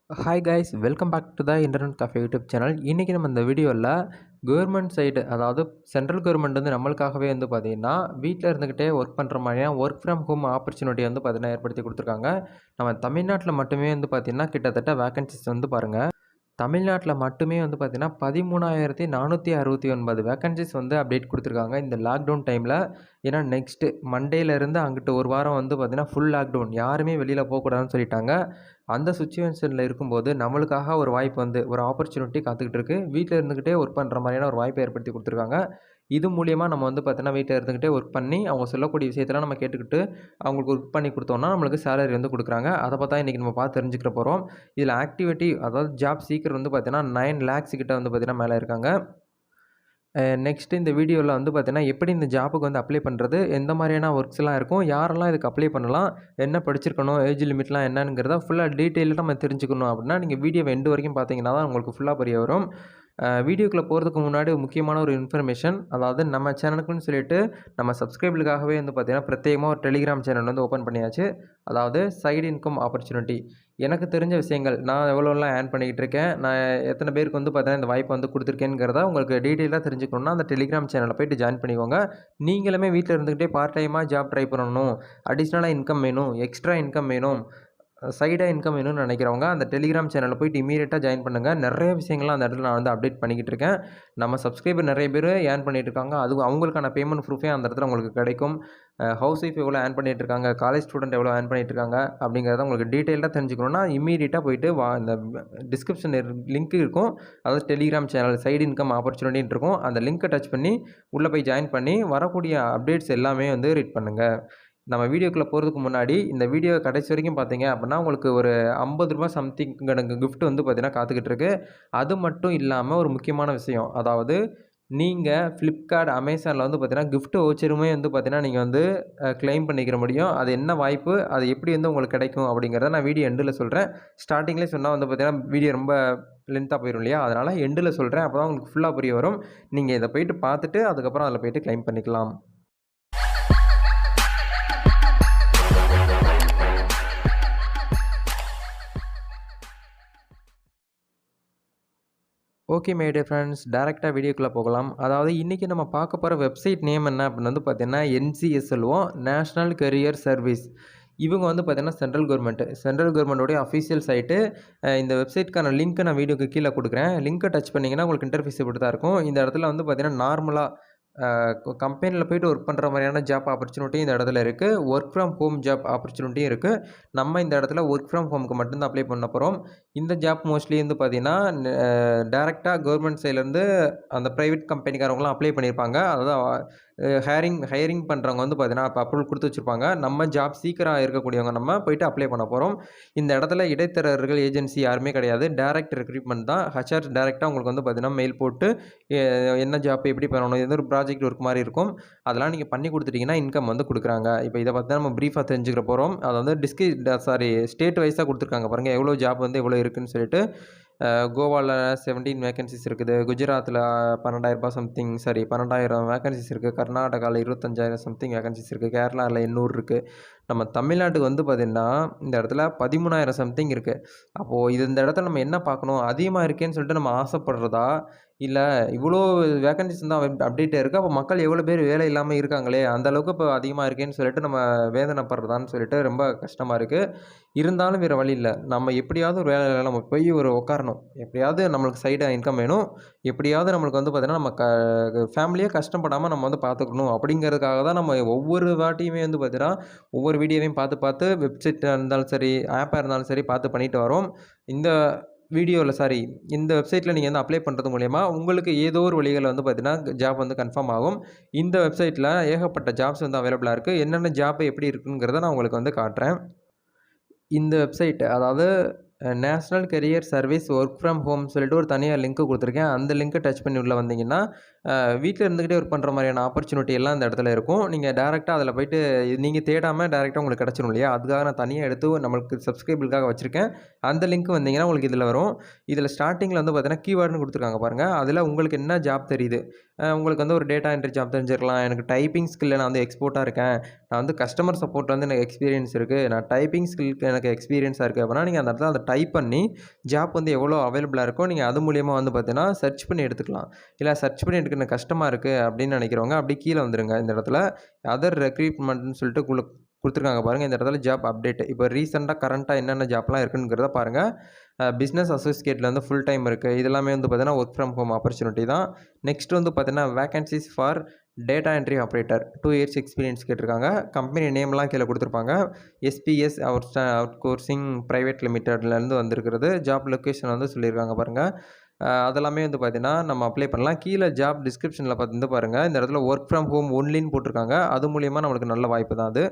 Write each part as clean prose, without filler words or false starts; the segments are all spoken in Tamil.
Hi guys, welcome back to the Internet Cafe YouTube channel. இன்றைக்கி நம்ம இந்த வீடியோவில் கவர்மெண்ட் சைடு, அதாவது சென்ட்ரல் கவர்மெண்ட் வந்து நம்மளுக்காகவே வந்து பார்த்திங்கன்னா வீட்டில் இருந்துக்கிட்டே ஒர்க் பண்ணுற மாதிரியாக ஒர்க் ஃப்ரம் ஹோம் ஆப்பர்ச்சுனிட்டி வந்து பார்த்திங்கன்னா ஏற்படுத்தி கொடுத்துருக்காங்க. நம்ம தமிழ்நாட்டில் மட்டுமே வந்து பார்த்திங்கன்னா கிட்டத்தட்ட வேக்கன்சிஸ் வந்து பாருங்கள், தமிழ்நாட்டில் மட்டுமே வந்து பார்த்திங்கன்னா 13,469 வேக்கன்சிஸ் வந்து அப்டேட் கொடுத்துருக்காங்க இந்த லாக்டவுன் டைமில். ஏன்னா நெக்ஸ்ட்டு மண்டேலேருந்து அங்கிட்டு ஒரு வாரம் வந்து பார்த்திங்கன்னா ஃபுல் லாக்டவுன், யாருமே வெளியில் போகக்கூடாதுன்னு சொல்லிட்டாங்க. அந்த சுச்சுவேஷனில் இருக்கும்போது நம்மளுக்காக ஒரு வாய்ப்பு வந்து ஒரு ஆப்பர்ச்சுனிட்டி காத்துக்கிட்டு இருக்குது. வீட்டில் இருந்துக்கிட்டே ஒர்க் பண்ணுற மாதிரியான ஒரு வாய்ப்பை ஏற்படுத்தி கொடுத்துருக்காங்க. இது மூலியமாக நம்ம வந்து பார்த்தீங்கன்னா வீட்டில் இருந்துக்கிட்டே ஒர்க் பண்ணி அவங்க சொல்லக்கூடிய விஷயத்தெல்லாம் நம்ம கேட்டுக்கிட்டு அவங்களுக்கு ஒர்க் பண்ணி கொடுத்தோம்னா நம்மளுக்கு சேலரி வந்து கொடுக்குறாங்க. அதை பார்த்தா இன்றைக்கி நம்ம பார்த்து தெரிஞ்சுக்கிற போகிறோம். இதில் ஆக்டிவிட்டி, அதாவது ஜாப் சீக்கர் வந்து பார்த்தீங்கன்னா 9 lakhs கிட்ட வந்து பார்த்தீங்கன்னா மேலே இருக்காங்க. நெக்ஸ்ட்டு இந்த வீடியோவில் வந்து பார்த்தீங்கன்னா எப்படி இந்த ஜாப்புக்கு வந்து அப்ளை பண்ணுறது, எந்த மாதிரியான ஒர்க்ஸ்லாம் இருக்கும், யாரெல்லாம் இதுக்கு அப்ளை பண்ணலாம், என்ன படிச்சிருக்கணும், ஏஜ் லிமிட்லாம் என்னங்கிறத ஃபுல்லாக டீட்டெயிலாக நம்ம தெரிஞ்சுக்கணும் அப்படின்னா நீங்கள் வீடியோவை எண்டு வரைக்கும் பார்த்தீங்கன்னா தான் உங்களுக்கு ஃபுல்லாக புரிய வரும். வீடியோக்குள்ளே போகிறதுக்கு முன்னாடி முக்கியமான ஒரு இன்ஃபர்மேஷன், அதாவது நம்ம சேனலுக்குன்னு சொல்லிட்டு நம்ம சப்ஸ்கிரைபுக்காகவே வந்து பார்த்திங்கன்னா பிரத்யேகமாக ஒரு டெலிகிராம் சேனல் வந்து ஓப்பன் பண்ணியாச்சு. அதாவது சைடு இன்கம் ஆப்பர்ச்சுனிட்டி, எனக்கு தெரிஞ்ச விஷயங்கள், நான் எவ்வளோலாம் ஏர்ன் பண்ணிக்கிட்டு இருக்கேன், நான் எத்தனை பேருக்கு வந்து பார்த்தீங்கன்னா இந்த வாய்ப்பை வந்து கொடுத்துருக்கேங்கிறத உங்களுக்கு டீட்டெயிலாக தெரிஞ்சுக்கணுன்னா அந்த டெலிகிராம் சேனலில் போய்ட்டு ஜாயின் பண்ணிக்கோங்க. நீங்களுமே வீட்டில் இருந்துக்கிட்டே பார்ட் டைமாக ஜாப் ட்ரை பண்ணணும், அடிஷ்னலாக இன்கம் வேணும், எக்ஸ்ட்ரா இன்கம் வேணும், சைடாக இன்கம் வேணும்னு நினைக்கிறவங்க அந்த டெலிகிராம் சேனலில் போய்ட்டு இமீடியட்டாக ஜாயின் பண்ணுங்கள். நிறைய விஷயங்கள்லாம் அந்த இடத்துல நான் வந்து அப்டேட் பண்ணிக்கிட்டு இருக்கேன். நம்ம சப்ஸ்கிரைபர் நிறைய பேர் ஏர்ன் பண்ணிகிட்டு இருக்காங்க. அது அவங்களுக்கான பேமெண்ட் ப்ரூஃபே அந்த இடத்துல உங்களுக்கு கிடைக்கும். ஹவுஸ் ஒய்ஃப் எவ்வளோ ஏர்ன் பண்ணிகிட்டு இருக்காங்க, காலேஜ் ஸ்டூடெண்ட் எவ்வளோ ஏர்ன் பண்ணிகிட்டு இருக்காங்க அப்படிங்கிறத உங்களுக்கு டீட்டெயிலாக தெரிஞ்சுக்கணுன்னா இமீடியட்டாக போய்ட்டு இந்த டிஸ்கிரிப்ஷன் லிங்க் இருக்கும், அதாவது டெலிகிராம் சேனல் சைடு இன்கம் ஆப்பர்ச்சுனிட்டின்னு இருக்கும். அந்த லிங்க்கை டச் பண்ணி உள்ளே போய் ஜாயின் பண்ணி வரக்கூடிய அப்டேட்ஸ் எல்லாமே வந்து ரீட் பண்ணுங்கள். நம்ம வீடியோக்குள்ளே போகிறதுக்கு முன்னாடி இந்த வீடியோ கடைசி வரைக்கும் பார்த்தீங்க அப்படின்னா உங்களுக்கு ஒரு ₹50 சம்திங் கணக்கு கிஃப்ட் வந்து பார்த்தீங்கன்னா காத்துக்கிட்டு இருக்கு. அது மட்டும் இல்லாமல் ஒரு முக்கியமான விஷயம், அதாவது நீங்கள் ஃப்ளிப்கார்ட், அமேசானில் வந்து பார்த்தீங்கன்னா கிஃப்ட் வவுச்சருமே வந்து பார்த்தீங்கன்னா நீங்கள் வந்து கிளைம் பண்ணிக்கிற முடியும். அது என்ன வாய்ப்பு, அது எப்படி வந்து உங்களுக்கு கிடைக்கும் அப்படிங்கிறத நான் வீடியோ எண்டில் சொல்கிறேன். ஸ்டார்டிங்லேயே சொன்னால் வந்து பார்த்தீங்கன்னா வீடியோ ரொம்ப லென்த்தாக போயிடும் இல்லையா, அதனால் எண்டில் சொல்கிறேன். அப்போ தான் உங்களுக்கு ஃபுல்லாக புரிய வரும். நீங்கள் இதை போய்ட்டு பார்த்துட்டு அதுக்கப்புறம் அதில் போய்ட்டு கிளைம் பண்ணிக்கலாம். ஓகே மை டியர் ஃப்ரெண்ட்ஸ், டேரெக்டாக வீடியோக்குள்ளே போகலாம். அதாவது இன்றைக்கி நம்ம பார்க்க போகிற வெப்சைட் நேம் என்ன அப்படின்னு வந்து பார்த்தீங்கன்னா NCS சொல்லுவோம், நேஷ்னல் கரியர் சர்வீஸ். இவங்க வந்து பார்த்தீங்கன்னா சென்ட்ரல் கவர்மெண்ட்டோடைய அஃபீஷியல் சைட்டு. இந்த வெப்சைட்க்கான லிங்க்கை நான் வீடியோக்கு கீழே கொடுக்குறேன். லிங்க்கை டச் பண்ணிங்கன்னா உங்களுக்கு இன்டர்ஃபேஸ் இப்படி தான் இருக்கும். இந்த இடத்துல வந்து பார்த்தீங்கன்னா நார்மலாக கம்பெனியில் போய்ட்டு ஒர்க் பண்ணுற மாதிரியான ஜாப் ஆப்பர்ச்சுனிட்டியும் இந்த இடத்துல இருக்குது. ஒர்க் ஃப்ரம் ஹோம் ஜாப் ஆப்பர்ச்சுனிட்டியும் இருக்குது. நம்ம இந்த இடத்துல ஒர்க் ஃப்ரம் ஹோமுக்கு மட்டும்தான் அப்ளை பண்ண போகிறோம். இந்த ஜாப் மோஸ்ட்லி வந்து பார்த்திங்கன்னா டேரெக்டாக கவர்மெண்ட் சைட்லேருந்து அந்த ப்ரைவேட் கம்பெனிக்காரவங்களாம் அப்ளை பண்ணியிருப்பாங்க. அதாவது ஹையரிங் பண்ணுறவங்க வந்து பார்த்தீங்கன்னா அப்போ அப்ரூவல் கொடுத்து வச்சுருப்பாங்க. நம்ம ஜாப் சீக்கிரம் இருக்கக்கூடியவங்க நம்ம போய்ட்டு அப்ளை பண்ண போகிறோம். இந்த இடத்துல இடைத்தரகர்கள், ஏஜென்சி யாருமே கிடையாது. டேரெக்ட் ரெக்ரூட்மெண்ட் தான். ஹெச்ஆர் டேரெக்டாக உங்களுக்கு வந்து பார்த்தீங்கன்னா மெயில் போட்டு என்ன ஜாப் எப்படி பண்ணணும், எந்த ஒரு ப்ராஜெக்ட் ஒர்க் மாதிரி இருக்கும், அதெல்லாம் நீங்கள் பண்ணி கொடுத்துட்டிங்கன்னா இன்கம் வந்து கொடுக்குறாங்க. இப்போ இதை பற்றி தான் நம்ம ப்ரீஃபாக தெரிஞ்சுக்கிற போகிறோம். அதை வந்து ஸ்டேட் வைஸாக கொடுத்துருக்காங்க பாருங்கள், எவ்வளோ ஜாப் வந்து எவ்வளோ இருக்குதுன்னு சொல்லிட்டு. கோவாவில் 17 வேக்கன்சிஸ் இருக்குது, குஜராத்தில் 12,000 வேக்கன்சிஸ் இருக்குது, கர்நாடகாவில் 25,000 சம்திங் வேக்கன்சிஸ் இருக்குது, கேரளாவில் 800 இருக்குது. நம்ம தமிழ்நாட்டுக்கு வந்து பார்த்திங்கன்னா இந்த இடத்துல 13,000 சம்திங் இருக்குது. அப்போது இந்த இடத்துல நம்ம என்ன பார்க்கணும், அதிகமாக இருக்கேன்னு சொல்லிட்டு நம்ம ஆசைப்படுறதா, இல்லை இவ்வளோ வேக்கன்சிஸ் தான் அப்டேட்டாக இருக்குது, அப்போ மக்கள் எவ்வளோ பேர் வேலை இல்லாமல் இருக்காங்களே, அந்தளவுக்கு இப்போ அதிகமாக இருக்கேன்னு சொல்லிட்டு நம்ம வேதனைப்படுறதான்னு சொல்லிட்டு ரொம்ப கஷ்டமாக இருக்குது. இருந்தாலும் வேறு வழி இல்லை, நம்ம எப்படியாவது ஒரு வேலையில் நம்ம போய் உட்காரணும். எப்படியாவது நம்மளுக்கு சைடாக இன்கம் வேணும், எப்படியாவது நம்மளுக்கு வந்து பார்த்திங்கன்னா நம்ம ஃபேமிலியே கஷ்டப்படாமல் நம்ம வந்து பார்த்துக்கணும். அப்படிங்கிறதுக்காக தான் நம்ம ஒவ்வொரு வாட்டியுமே வந்து பார்த்திங்கன்னா ஒவ்வொரு வீடியோவையும் பார்த்து வெப்சைட்டாக இருந்தாலும் சரி, ஆப்பாக இருந்தாலும் சரி பார்த்து பண்ணிட்டு வரோம். இந்த வெப்சைட்டில் நீங்கள் வந்து அப்ளை பண்ணுறது மூலயமா உங்களுக்கு ஏதோ ஒரு வழிகளில் வந்து பார்த்தீங்கன்னா ஜாப் வந்து கன்ஃபார்ம் ஆகும். இந்த வெப்சைட்டில் ஏகப்பட்ட ஜாப்ஸ் வந்து அவைலபிளாக இருக்குது. என்னென்ன ஜாப் எப்படி இருக்குங்கிறத நான் உங்களுக்கு வந்து காட்டுறேன். இந்த வெப்சைட், அதாவது national career service work from home சொல்லிட்டு ஒரு தனியாக லிங்க்கு கொடுத்துருக்கேன். அந்த லிங்க்கை டச் பண்ணி உள்ளே வந்தீங்கன்னா வீட்டில் இருந்துக்கிட்டே ஒர்க் பண்ணுற மாதிரியான ஆப்பர்ச்சுனிட்டி எல்லாம் இந்த இடத்துல இருக்கும். நீங்கள் டேரெக்டாக அதில் போய்ட்டு நீங்கள் தேடாமல் டேரெக்டாக உங்களுக்கு கிடச்சிரும் இல்லையா, அதுக்காக நான் தனியாக எடுத்து நம்மளுக்கு சப்ஸ்கிரைபுக்காக வச்சுருக்கேன். அந்த லிங்க் வந்தீங்கன்னா உங்களுக்கு இதில் வரும். இதில் ஸ்டார்டிங்கில் வந்து பார்த்தீங்கன்னா கீவேர்டுன்னு கொடுத்துருக்காங்க பாருங்கள். அதில் உங்களுக்கு என்ன ஜாப் தெரியுது, உங்களுக்கு வந்து ஒரு டேட்டா என்ட்ரி ஜாப் தெரிஞ்சிருக்கலாம், எனக்கு டைப்பிங் ஸ்கில்லில் நான் வந்து எக்ஸ்போர்ட்டாக இருக்கேன், நான் வந்து கஸ்டமர் சப்போர்ட் வந்து எனக்கு எக்ஸ்பீரியன்ஸ் இருக்குது, நான் டைப்பிங் ஸ்கில்க்கு எனக்கு எக்ஸ்பீரியன்ஸாக இருக்குது அப்படின்னா நீங்கள் அந்த இடத்துல அந்த டைப் பண்ணி ஜாப் வந்து எவ்வளோ அவைலபிளாக இருக்கோ நீங்கள் அது மூலியமாக வந்து பார்த்தீங்கன்னா சர்ச் பண்ணி எடுத்துக்கலாம். இல்லை சர்ச் பண்ணி எடுக்க கஷ்டமாக இருக்குது அப்படின்னு நினைக்கிறவங்க அப்படி கீழே வந்துருங்க. இந்த இடத்துல அதர் ரெக்ரூட்மெண்ட்னு சொல்லிட்டு குடுத்துருக்காங்க பாருங்கள். இந்த இடத்துல ஜாப் அப்டேட் இப்போ ரீசெண்டாக கரண்ட்டாக என்னென்ன ஜாப்லாம் இருக்குங்கிறத பாருங்கள். பிஸ்னஸ் அசோசியேட்டில் வந்து ஃபுல் டைம் இருக்குது. இதெல்லாமே வந்து பார்த்தீங்கன்னா ஒர்க் ஃப்ரம் ஹோம் ஆப்பர்ச்சுனிட்டி தான். நெக்ஸ்ட் வந்து பார்த்தீங்கன்னா vacancies for data entry operator 2 years experience கேட்டிருக்காங்க. கம்பெனி நேம்லாம் கீழே கொடுத்துருப்பாங்க. எஸ்பிஎஸ் அவுட் கோர்சிங் பிரைவேட் லிமிட்டட்லேருந்து வந்திருக்கிறது. ஜாப் லொக்கேஷன் வந்து சொல்லியிருக்காங்க பாருங்கள். அதெல்லாமே வந்து பார்த்தீங்கன்னா நம்ம அப்ளை பண்ணலாம். கீழே ஜாப் டிஸ்கிரிப்ஷனில் வந்து பாருங்கள். இந்த இடத்துல ஒர்க் ஃப்ரம் ஹோம் ஒன்லின்னு போட்டிருக்காங்க. அது மூலிமா நம்மளுக்கு நல்ல வாய்ப்பு தான் அது.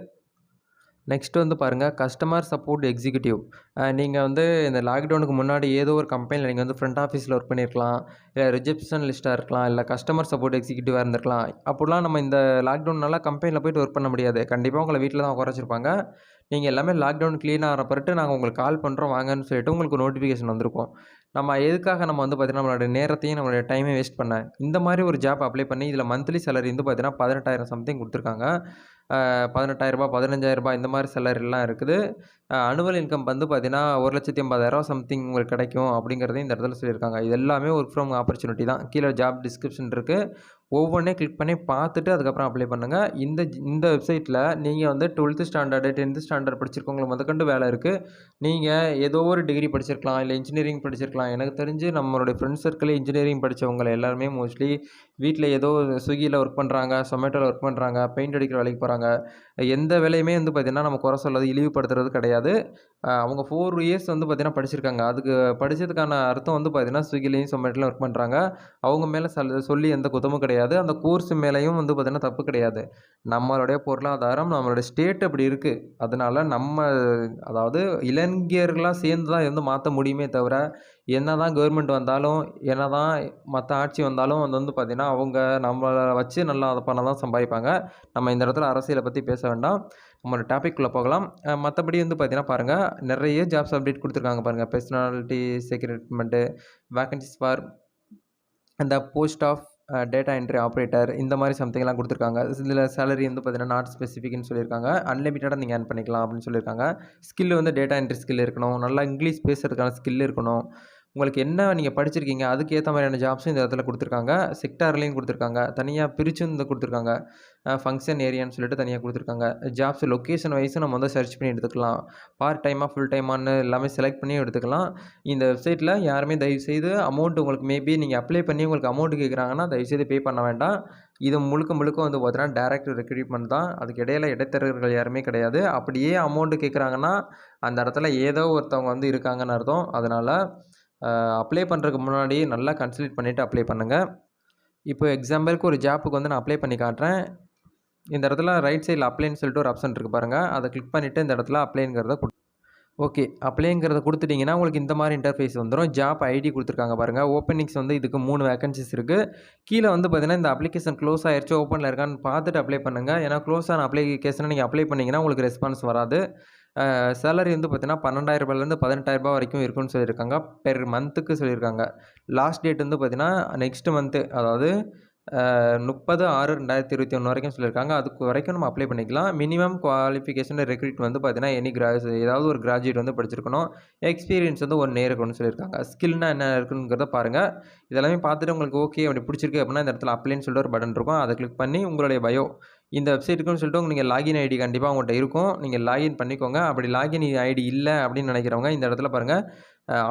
நெக்ஸ்ட் வந்து பாருங்கள் கஸ்டமர் சப்போர்ட் எக்ஸிக்யூட்டிவ். நீங்கள் வந்து இந்த லாக்டவுனுக்கு முன்னாடி ஏதோ ஒரு கம்பெனியில் நீங்கள் வந்து ஃப்ரண்ட் ஆஃபீஸில் ஒர்க் பண்ணியிருக்கலாம், இல்லை ரிசப்ஷனிஸ்ட்டாக இருக்கலாம், இல்லை கஸ்டமர் சப்போர்ட் எக்ஸிக்யூட்டிவாக இருந்திருக்கலாம். அப்படிலாம் நம்ம இந்த லாக்டவுன்னால கம்பெனியில் போய்ட்டு ஒர்க் பண்ண முடியாது. கண்டிப்பாக உங்களை வீட்டில் தான் உட்கார வச்சிருப்பாங்க. நீங்கள் எல்லாமே லாக்டவுன் க்ளீன் ஆகிற பிறகு நாங்கள் உங்களுக்கு கால் பண்ணுறோம் வாங்கன்னு சொல்லிட்டு உங்களுக்கு நோட்டிஃபிகேஷன் வந்திருக்கும். நம்ம எதுக்காக நம்ம வந்து பார்த்தீங்கன்னா நம்மளோட நேரத்தையும் நம்மளோட டைமையும் வேஸ்ட் பண்ண இந்த மாதிரி ஒரு ஜாப் அப்ளை பண்ணி இதில் மந்த்லி சேலரி வந்து பார்த்தீங்கன்னா 18,000 சம்திங் கொடுத்துருக்காங்க. 18,000 15,000 இந்த மாதிரி சேலரிலாம் இருக்குது. அனுவல் இன்கம் வந்து பார்த்தீங்கன்னா 1,80,000 சம்திங் உங்களுக்கு கிடைக்கும் அப்படிங்கிறதையும் இந்த இடத்துல சொல்லியிருக்காங்க. இது எல்லாமே ஒர்க் ஃப்ரம் ஆப்பர்ச்சுனிட்டி தான். கீழே ஜாப் டிஸ்கிரிப்ஷன் இருக்குது. ஒவ்வொன்றையும் கிளிக் பண்ணி பார்த்துட்டு அதுக்கப்புறம் அப்ளை பண்ணுங்கள். இந்த வெப்சைட்டில் நீங்கள் வந்து 12th ஸ்டாண்டர்டு 10th ஸ்டாண்டர்ட் படிச்சிருக்கவங்களுக்கு முதற்கொண்டு வேலை இருக்குது. நீங்கள் ஏதோ ஒரு டிகிரி படிச்சிருக்கலாம், இல்லை இன்ஜினியரிங் படிச்சிருக்கலாம். எனக்கு தெரிஞ்சு நம்மளுடைய ஃப்ரெண்ட்ஸ் சர்க்கிளில் இன்ஜினியரிங் படித்தவங்க எல்லாருமே மோஸ்ட்லி வீட்டில் ஏதோ ஸ்விக்கியில் ஒர்க் பண்ணுறாங்க, சொமேட்டோவில் ஒர்க் பண்ணுறாங்க, பெயிண்ட் அடிக்கிற வேலைக்கு போகிறாங்க. எந்த வேலையுமே வந்து பார்த்திங்கன்னா நம்ம குறை சொல்றது இழிவுபடுத்துறது கிடையாது. அவங்க 4 இயர்ஸ் வந்து பார்த்திங்கன்னா படிச்சிருக்காங்க. அதுக்கு படித்ததுக்கான அர்த்தம் வந்து பார்த்திங்கன்னா ஸ்விக்கிலையும் சொமேட்டோலையும் ஒர்க் பண்ணுறாங்க. அவங்க மேலே சொல்லி எந்த குத்தமும் கிடையாது. அந்த கோர்ஸ் மேலேயும் வந்து பார்த்திங்கன்னா தப்பு கிடையாது. நம்மளுடைய பொருளாதாரம் நம்மளுடைய ஸ்டேட் அப்படி இருக்குது. அதனால அதாவது இளைஞர்களாக சேர்ந்து தான் இருந்து மாற்ற முடியுமே தவிர என்னதான் கவர்மெண்ட் வந்தாலும் என்னதான் மற்ற ஆட்சி வந்தாலும் அது வந்து பார்த்திங்கன்னா அவங்க நம்மளை வச்சு நல்லா பணம் தான் சம்பாதிப்பாங்க. நம்ம இந்த இடத்துல அரசியலை பற்றி பேச வேண்டாம். நம்மளோட டாபிக்குள்ளே போகலாம். மற்றபடி வந்து பார்த்திங்கன்னா பாருங்கள் நிறைய ஜாப்ஸ் அப்டேட் கொடுத்துருக்காங்க பாருங்கள். பர்சனாலிட்டி செக்ரெட்மெண்ட்டு வேகன்சிஸ் ஃபார் அந்த post of data entry operator இந்த மாதிரி சம்திங்லாம் கொடுத்துருக்காங்க. இதில் சேலரி வந்து பார்த்தீங்கன்னா நாட் ஸ்பெசிஃபிக்னு சொல்லியிருக்காங்க. அன்லிமிட்டடாக நீங்கள் ஏர்ன் பண்ணிக்கலாம் அப்படின்னு சொல்லியிருக்காங்க. ஸ்கில் வந்து டேட்டா என்ட்ரி ஸ்கில் இருக்கணும், நல்லா இங்கிலீஷ் பேசுறதுக்கான ஸ்கில் இருக்கணும். உங்களுக்கு என்ன நீங்கள் படிச்சிருக்கீங்க அதுக்கு ஏற்ற மாதிரியான ஜாப்ஸும் இந்த இடத்துல கொடுத்துருக்காங்க. செக்டார்லேயும் கொடுத்துருக்காங்க. தனியாக பிரிச்சும் இந்த கொடுத்துருக்காங்க. ஃபங்க்ஷன் ஏரியான்னு சொல்லிட்டு தனியாக கொடுத்துருக்காங்க. ஜாப்ஸ் லொக்கேஷன் வைஸும் நம்ம வந்து சர்ச் பண்ணி எடுத்துக்கலாம். பார்ட் டைமாக ஃபுல் டைமான்னு எல்லாமே செலக்ட் பண்ணியும் எடுத்துக்கலாம். இந்த வெப்சைட்டில் யாருமே தயவுசெய்து அமௌண்ட் உங்களுக்கு மேபி நீங்கள் அப்ளை பண்ணி உங்களுக்கு அமௌண்ட் கேட்குறாங்கன்னா தயவுசெய்து பே பண்ண வேண்டாம். இது முழுக்க வந்து பார்த்தீங்கன்னா டைரக்ட் ரெக்ரூட்மெண்ட் தான். அதுக்கு இடையில இடைத்தரகர்கள் யாருமே கிடையாது. அப்படியே அமௌண்ட் கேட்குறாங்கன்னா அந்த இடத்துல ஏதோ ஒருத்தவங்க வந்து இருக்காங்கன்னு அர்த்தம். அதனால் அப்ளை பண்ணுறதுக்கு முன்னாடி நல்லா கன்சல்ட் பண்ணிவிட்டு அப்ளை பண்ணுங்கள். இப்போ எக்ஸாம்பிளுக்கு ஒரு ஜாப்புக்கு வந்து நான் அப்ளை பண்ணி காட்டுறேன். இந்த இடத்துல ரைட் சைடில் அப்ளைன்னு சொல்லிட்டு ஒரு ஆப்ஷன் இருக்குது பாருங்கள். அதை கிளிக் பண்ணிவிட்டு இந்த இடத்துல அப்ளைங்கிறத ஓகே அப்ளைங்கிறத கொடுத்துட்டிங்கன்னா உங்களுக்கு இந்த மாதிரி இன்டர்ஃபேஸ் வந்துடும். ஜாப் ஐடி கொடுத்துருக்காங்க பாருங்கள். ஓப்பனிங்ஸ் வந்து இதுக்கு 3 வேகன்சிஸ் இருக்குது. கீழே வந்து பார்த்தீங்கன்னா இந்த அப்ளிகேஷன் க்ளோஸ் ஆயிடுச்சு ஓப்பனில் இருக்கான்னு பார்த்துட்டு அப்ளை பண்ணுங்கள். ஏன்னா க்ளோஸ் ஆன அப்ளிகேஷனை நீங்கள் அப்ளை பண்ணிங்கன்னா உங்களுக்கு ரெஸ்பான்ஸ் வராது. சேலரி வந்து பார்த்தீங்கன்னா 12,000 18,000 வரைக்கும் இருக்குன்னு சொல்லியிருக்காங்க. பெர் மந்த்துக்கு சொல்லியிருக்காங்க. லாஸ்ட் டேட் வந்து பார்த்தீங்கன்னா நெக்ஸ்ட் மந்த்து அதாவது 30/6/2021 வரைக்கும் சொல்லியிருக்காங்க. அதுக்கு வரைக்கும் நம்ம அப்ளை பண்ணிக்கலாம். மினிமம் குவாலிஃபிகேஷன் ரெக்ரூட் வந்து பார்த்தீங்கன்னா ஏதாவது ஒரு கிராஜுவேட் வந்து படிச்சிருக்கணும். எக்ஸ்பீரியன்ஸ் வந்து 1 இயர் இருக்கணும்னு சொல்லியிருக்காங்க. ஸ்கில்னா என்ன இருக்குங்கிறத பாருங்கள். இதெல்லாமே பார்த்துட்டு உங்களுக்கு ஓகே அப்படி பிடிச்சிருக்கு அப்படின்னா இந்த இடத்துல அப்ளைன்னு சொல்லிட்டு ஒரு பட்டன் இருக்கும். அதை கிளிக் பண்ணி உங்களுடைய பயோ இந்த வெப்சைட்டுக்குன்னு சொல்லிட்டு நீங்கள் லாகின் ஐடி கண்டிப்பாக உங்கள்கிட்ட இருக்கும். நீங்கள் லாகின் பண்ணிக்கோங்க. அப்படி லாகின் ஐடி இல்லை அப்படின்னு நினைக்கிறவங்க இந்த இடத்துல பாருங்கள்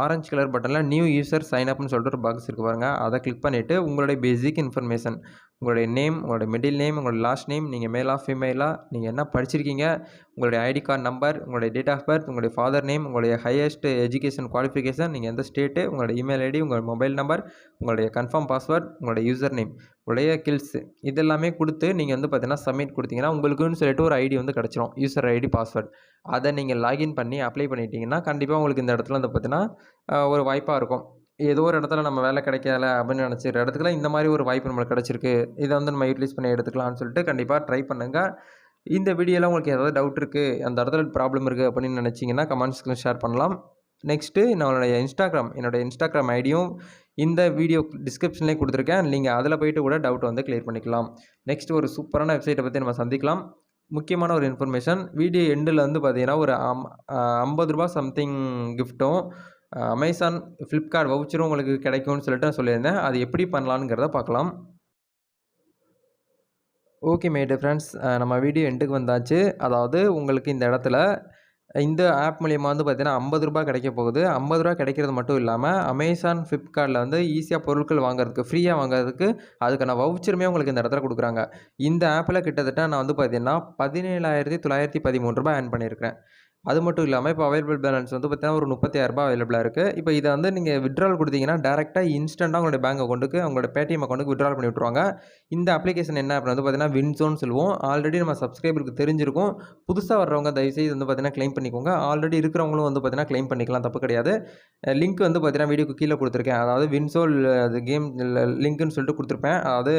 ஆரஞ்சு கலர் பட்டனில் நியூ யூசர் சைன் அப்னு சொல்லிட்டு ஒரு பாக்ஸ் இருக்குது பாருங்கள். அதை கிளிக் பண்ணிவிட்டு உங்களுடைய பேசிக் இன்ஃபர்மேஷன் உங்களுடைய நேம், உங்களுடைய மிடில் நேம், உங்களுடைய லாஸ்ட் நேம், நீங்கள் மேலா ஃபீமேலாக, நீங்கள் என்ன படிச்சிருக்கீங்க, உங்களுடைய ஐடி கார்டு நம்பர், உங்களுடைய டேட் ஆஃப் பர்த், உங்களுடைய ஃபாதர் நேம், உங்களுடைய ஹையஸ்ட் எஜுகேஷன் குவாலிஃபிகேஷன், நீங்கள் எந்த ஸ்டேட்டு, உங்களுடைய இமெயில் ஐடி, உங்கள் மொபைல் நம்பர், உங்களுடைய கன்ஃபார்ம் பாஸ்வேர்ட், உங்களுடைய யூசர் நேம், உங்களுடைய கில்ஸ் இதெல்லாமே கொடுத்து நீங்கள் வந்து பார்த்தீங்கன்னா சப்மிட் கொடுத்தீங்கன்னா உங்களுக்குன்னு சொல்லிட்டு ஒரு ஐடி வந்து கிடச்சிரும். யூசர் ஐடி பாஸ்வேர்ட் அதை நீங்கள் லாகின் பண்ணி அப்ளை பண்ணிட்டீங்கன்னா கண்டிப்பாக உங்களுக்கு இந்த இடத்துல வந்து பார்த்தீங்கன்னா ஒரு வாய்ப்பாக இருக்கும். ஏதோ ஒரு இடத்துல நம்ம வேலை கிடைக்கல அப்படின்னு நினச்சிற இடத்துல இந்த மாதிரி ஒரு வாய்ப்பு நம்மளுக்கு கிடச்சிருக்கு. இதை வந்து நம்ம யூட்டிலைஸ் பண்ணி எடுத்துக்கலாம்னு சொல்லிட்டு கண்டிப்பாக ட்ரை பண்ணுங்கள். இந்த வீடியோவில் உங்களுக்கு ஏதாவது டவுட் இருக்குது, அந்த இடத்துல ப்ராப்ளம் இருக்குது அப்படின்னு நினச்சிங்கன்னா கமெண்ட்ஸ்க்கு ஷேர் பண்ணலாம். நெக்ஸ்ட்டு என்னோடய இன்ஸ்டாகிராம் ஐடியும் இந்த வீடியோ டிஸ்கிரிப்ஷன்லேயே கொடுத்துருக்கேன். நீங்கள் அதில் போய்ட்டு கூட டவுட் வந்து கிளியர் பண்ணிக்கலாம். நெக்ஸ்ட் ஒரு சூப்பரான வெப்சைட்டை பற்றி நம்ம சந்திக்கலாம். முக்கியமான ஒரு இன்ஃபர்மேஷன். வீடியோ எண்டில வந்து பார்த்தீங்கன்னா, ஒரு ரூ. 50 சம்திங் கிஃப்ட்டும், Amazon, Flipkart வவுச்சரும் உங்களுக்கு கிடைக்கும்னு சொல்லிட்டு நான் சொல்லியிருந்தேன். அது எப்படி பண்ணலாங்கிறத பார்க்கலாம். ஓகே மை டியர் ஃப்ரெண்ட்ஸ், நம்ம வீடியோ எண்டுக்கு வந்தாச்சு. அதாவது உங்களுக்கு இந்த இடத்துல இந்த ஆப் மூலியமா வந்து பார்த்தீங்கன்னா, ரூ. 50 கிடைக்க போகுது. ரூ. 50 கிடைக்கிறது மட்டும் இல்லாம, Amazon, Flipkartல வந்து ஈஸியா பொருட்கள் வாங்குறதுக்கு, ஃப்ரீயா வாங்குறதுக்கு அதுக்கான வவுச்சருமே உங்களுக்கு இந்த இடத்துல குடுக்குறாங்க. இந்த ஆப்ல கிட்டத்தட்ட நான் வந்து பார்த்தீங்கன்னா, ரூ. 17,913 ஏர்ன் பண்ணியிருக்கிறேன். அது மட்டும் இல்லாம, இப்போ அவைலபிள் பேலன்ஸ் வந்து பார்த்தீங்கன்னா, ஒரு ரூ. 36 அவைலபிளா இருக்கு. இப்போ இத வந்து நீங்க வித்ட்ரால் குடுத்தீங்கன்னா, டைரக்ட்டா இன்ஸ்டன்ட்டா உங்களுடைய பேங்க் அக்கவுண்ட்க்கு, உங்களோட Paytm அக்கவுண்ட்க்கு வித்ட்ரால் பண்ணி விட்டுருவாங்க. இந்த அப்ளிகேஷன் என்ன அப்படின்னு வந்து பார்த்தீங்கன்னா, வின்சோன்னு சொல்லுவோம். ஆல்ரெடி நம்ம சப்ஸ்கிரைபருக்கு தெரிஞ்சிருக்கும். புதுசா வர்றவங்க தயவுசெய்து வந்து பார்த்தீங்கன்னா, கிளைம் பண்ணிக்கோங்க. ஆல்ரெடி இருக்கிறவங்களும் வந்து பார்த்தீங்கன்னா, கிளைம் பண்ணிக்கலாம். தப்பு கிடையாது. லிங்க் வந்து பார்த்தீங்கன்னா, வீடியோக்கு கீழ குடுத்துருக்கேன். அதாவது வின்சோல் அது கேம் லிங்க்ன்னு சொல்லிட்டு குடுத்துருப்பேன். அதாவது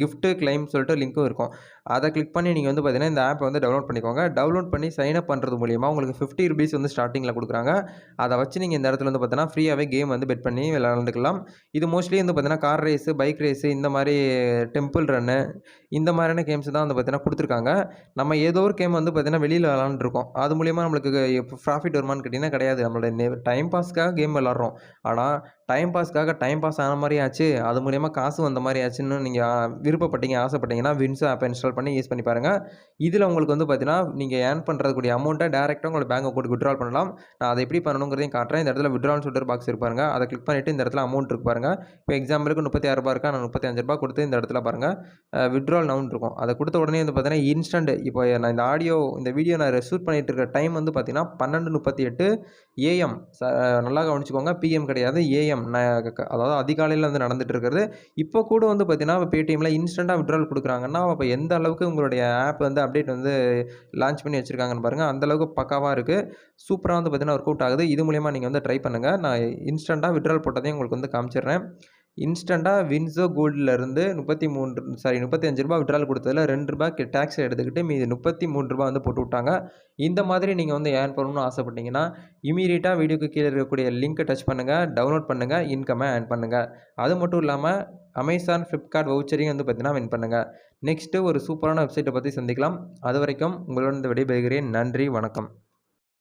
கிஃப்ட் கிளைம் சொல்லிட்டு லிங்க்கும் இருக்கும். அத கிளிக் பண்ணி நீங்க வந்து பார்த்தீங்கன்னா, இந்த ஆப்ப வந்து டவுன்லோட் பண்ணிக்கோங்க. டவுன்லோட் பண்ணி சைன் அப் பண்றது மூலியமா உங்களுக்கு ₹50 வந்து ஸ்டார்ட்டிங்ல குடுக்குறாங்க. அத வச்சு நீங்க இந்த இடத்துல வந்து பார்த்தீங்கன்னா, ஃப்ரீயாவே கேம் வந்து பெட் பண்ணி விளையாண்டுக்கலாம். இது மோஸ்ட்லி வந்து பார்த்தீங்கன்னா, கார் ரேஸ், பைக் ரேஸ் இந்த மாரி டெம்பிள் ரன்னு இந்த மாரியான கேம்ஸ் தான் வந்து பார்த்தீங்கன்னா குடுத்துருக்காங்க. நம்ம ஏதோ ஒரு கேம் வந்து பார்த்தீங்கன்னா, வெளியில விளையாண்டுருக்கோம். அது மூலியமா நம்மளுக்கு ப்ராஃபிட் வருமான்னு கேட்டீங்கன்னா கிடையாது. நம்மளோட டைம் பாஸ்க்காக கேம் விளையாடுறோம். ஆனா, டைம் பாஸ்க்காக டைம் பாஸ் ஆன மாரி ஆச்சு. அது மூலியமா காசு வந்த மாரி ஆச்சுன்னு நீங்க விருப்பப்பட்டீங்க, ஆசைப்பட்டீங்கன்னா, வின்சோ ஆப்ப இன்ஸ்டால் பண்ணி யூஸ் பண்ணி பாருங்க. இதுல உங்களுக்கு வந்து பார்த்தீங்கன்னா, நீங்க ஏர்ன் பண்றதுக்கூடிய அமௌண்ட்ட டைரக்ட்டா உங்களோட பேங்க் அக்கவுண்ட்க்கு வித்ட்ரால் பண்ணலாம். நான் அத எப்படி பண்ணணுங்கிறதையும் காட்டுறேன். இந்த இடத்துல வித்ட்ரால்னு சொல்லிட்டு ஒரு பாக்ஸ் இருக்கு பாருங்க. அத கிளிக் பண்ணிட்டு இந்த இடத்துல அமௌண்ட் இருக்கு பாருங்க. இப்போ எக்ஸாம்பிளுக்கு ரூ. 36 இருக்கா, நான் ரூ. 35 குடுத்து இந்த இடத்துல பாருங்க, வித்ட்ரால் நவுன்னு இருக்கும். அத குடுத்த உடனே வந்து பார்த்தீங்கன்னா, இன்ஸ்டன்ட் இப்போ நான் இந்த வீடியோ நான் ஷூட் பண்ணிட்டு இருக்கிற டைம் வந்து பார்த்தீங்கன்னா, 12:38 ஏஎம். நல்லா கவனிச்சுக்கோங்க. பிஎம் கிடையாது. ஏஎம். அதாவது அதிகாலையில வந்து நடந்துட்டு இருக்கிறது. இப்போ கூட வந்து பார்த்தீங்கன்னா, Paytmல இன்ஸ்டன்ட்டா வித்ட்ரால் குடுக்குறாங்கன்னா, அப்ப எந்த அளவுக்கு உங்களுடைய ஆப் வந்து அப்டேட் வந்து லான்ச் பண்ணி வச்சிருக்காங்கன்னு பாருங்க. அந்த அளவுக்கு பக்காவா இருக்கு. சூப்பரா வந்து பார்த்தீங்கன்னா, ஒர்க் அவுட் ஆகுது. இது மூலியமா நீங்க வந்து ட்ரை பண்ணுங்க. நான் இன்ஸ்டன்ட்டா வித்ட்ரால் போட்டதையும் உங்களுக்கு வந்து காமிச்சிடுறேன். இன்ஸ்டன்ட்டா வின்சோ கோல்ட்லருந்து ரூ. 35 வித்ட்ரால் குடுத்ததுல ரூ. 2 டாக்ஸ் எடுத்துக்கிட்டு மீதி ரூ. 33 வந்து போட்டு விட்டாங்க. இந்த மாதிரி நீங்க வந்து ஏர்ன் பண்ணணும்னு ஆசைப்பட்டீங்கன்னா, இம்மீடியட்டா வீடியோக்கு கீழ இருக்கக்கூடிய லிங்க்க டச் பண்ணுங்க, டவுன்லோட் பண்ணுங்க, இன்கம்ம ஏர்ன் பண்ணுங்க. அது மட்டும் இல்லாம Amazon, Flipkart வவுச்சரையும் வந்து பார்த்தீங்கன்னா வின் பண்ணுங்க. நெக்ஸ்ட்டு ஒரு சூப்பரான வெப்சைட்ட பத்தி சந்திக்கலாம். அதுவரைக்கும் உங்களிடம் விடைபெறுகிறேன். நன்றி, வணக்கம்.